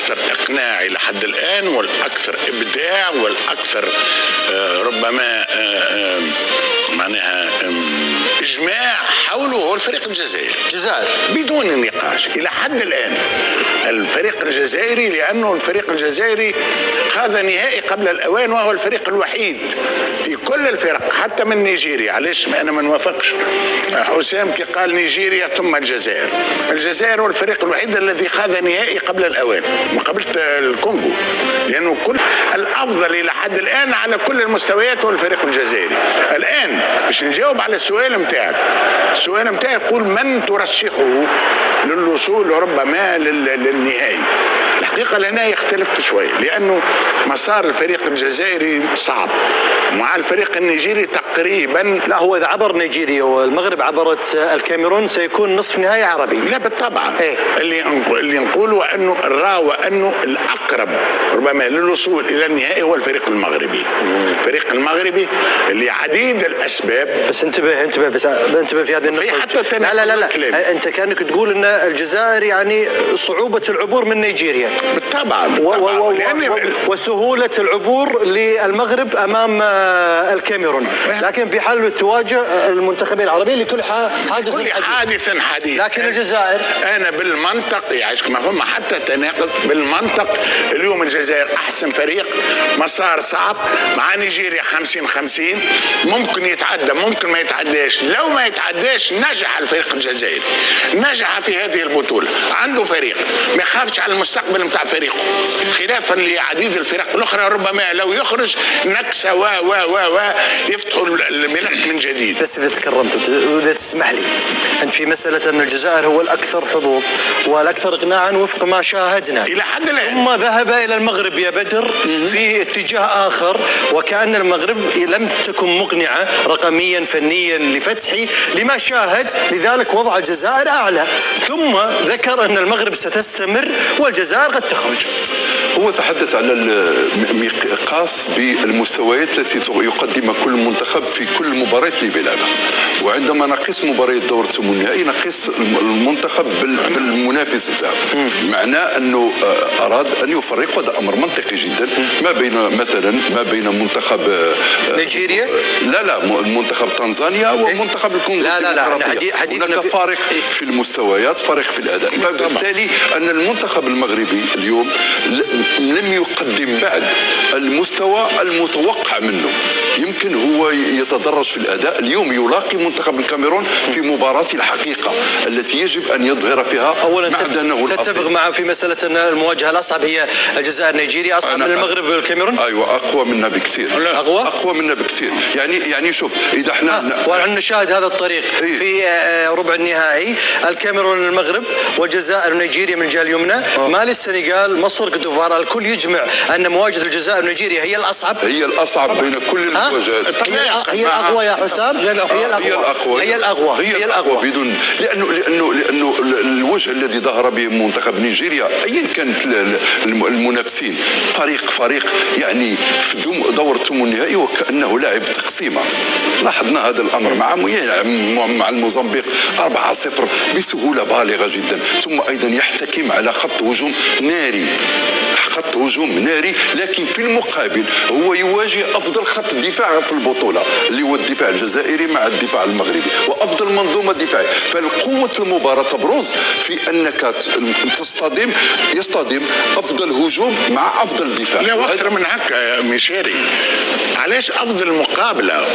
الأكثر إقناع إلى حد الآن والأكثر إبداع والأكثر ربما معناها إجماع حوله هو الفريق الجزائري بدون نقاش إلى حد الآن. الفريق الجزائري لأنه الفريق الجزائري خاض نهائي قبل الأوان، وهو الفريق الوحيد في كل الفرق حتى من نيجيريا. علاش أنا ما نوافقش حسام كي قال نيجيريا ثم الجزائر؟ الجزائر هو الفريق الوحيد الذي خاض نهائي قبل الأوان مقابلة الكونغو، لأنه كل الأفضل إلى حد الآن على كل المستويات هو الفريق الجزائري. الآن باش نجاوب على السؤال متاعك، السؤال متاعي يقول من ترشحه للوصول ربما للنهائي؟ الحقيقة لهنا يختلف شوي، لأنه مسار الفريق الجزائري صعب مع الفريق النيجيري تقريبا. لا، هو إذا عبر نيجيريا والمغرب عبرت الكاميرون سيكون نصف نهائي عربي. لا بالطبع. اللي نقوله أنه أنه الأقرب ربما للوصول إلى النهائي هو الفريق المغربي. الفريق المغربي لعديد الأسباب. بس انتبه في هذه النقطة. حتى لا انت كانك تقول ان الجزائر يعني صعوبة العبور من نيجيريا بالطبع وسهولة العبور للمغرب امام الكاميرون، لكن في حال تواجه المنتخبين العربيين لكل حادث حديث. لكن الجزائر انا بالمنطق يعيشك مفهوم حتى تناقض بالمنطق. اليوم الجزائر احسن فريق، مسار صعب مع نيجيريا 50-50، ممكن يتعدى ممكن ما يتعداش. لو ما يتعداش نجح الفريق الجزائري، نجح في هذه البطولة، عنده فريق ما يخافش على المستقبل نتاع فريقه، خلافا لعديد الفرق الاخرى ربما لو يخرج نكسة و يفتحوا الملف من جديد. بس اذا تكرمت واذا تسمح لي، انت في مسألة ان الجزائر هو الاكثر حظوظ والاكثر اقناعا وفق ما شاهدنا الى حد الان، ثم ذهب الى المغرب يا بدر في اتجاه اخر، وكأن المغرب لم تكن مقنعة رقميا فنيا لفتحي لما شاهد، لذلك وضع الجزائر اعلى، ثم ذكر ان المغرب ستستمر والجزائر قد تخرج. هو تحدث على المقاس بالمستويات التي يقدمها كل منتخب في كل مباراة اللي بيلعبها، وعندما نقيس مباريات دور الثمن النهائي نقيس المنتخب بالمنافس بتاعه. معناه انه اراد ان يفرق، هذا امر منطقي جدا، ما بين منتخب نيجيريا لا منتخب تنزانيا ومنتخب الكونغو. لا هناك فارق في المستويات، فارق في الاداء، فبالتالي ان المنتخب المغربي اليوم لم يقدم بعد المستوى المتوقع منه. يمكن هو يتدرج في الاداء. اليوم يلاقي منتخب الكاميرون في مباراة الحقيقة التي يجب ان يظهر فيها معدنه. تتفق معه في مسألة ان المواجهة الاصعب هي الجزائر نيجيريا اصعب من المغرب والكاميرون؟ ايوه اقوى منا بكثير. اقوى منا بكثير. يعني شوف، اذا احنا نشاهد هذا الطريق في ربع النهائي، الكاميرون المغرب والجزائر ونيجيريا من الجهة اليمنى، مالي السنغال مصر كوتيفوار، الكل يجمع ان مواجهة الجزائر ونيجيريا هي الاصعب بين كل المواجهات. هي الاقوى يا حسام. هي الاقوى بدون لانه الوجه الذي ظهر به منتخب نيجيريا ايا كانت المنافسين، فريق يعني في دور الثمن النهائي وكانه لاعب تقسيمه. لاحظنا هذا الامر مع الموزمبيق 4-0 بسهوله بالغه جدا، ثم ايضا يحتكم على خط هجوم ناري، لكن في المقابل هو يواجه افضل خط دفاع في البطوله اللي هو الدفاع الجزائري مع الدفاع المغربي وافضل منظومه دفاعيه. فالقوه المباراه تبرز في انك يصطدم افضل هجوم مع افضل دفاع. لا، واكثر من هكا ميشيري. علاش افضل مقابله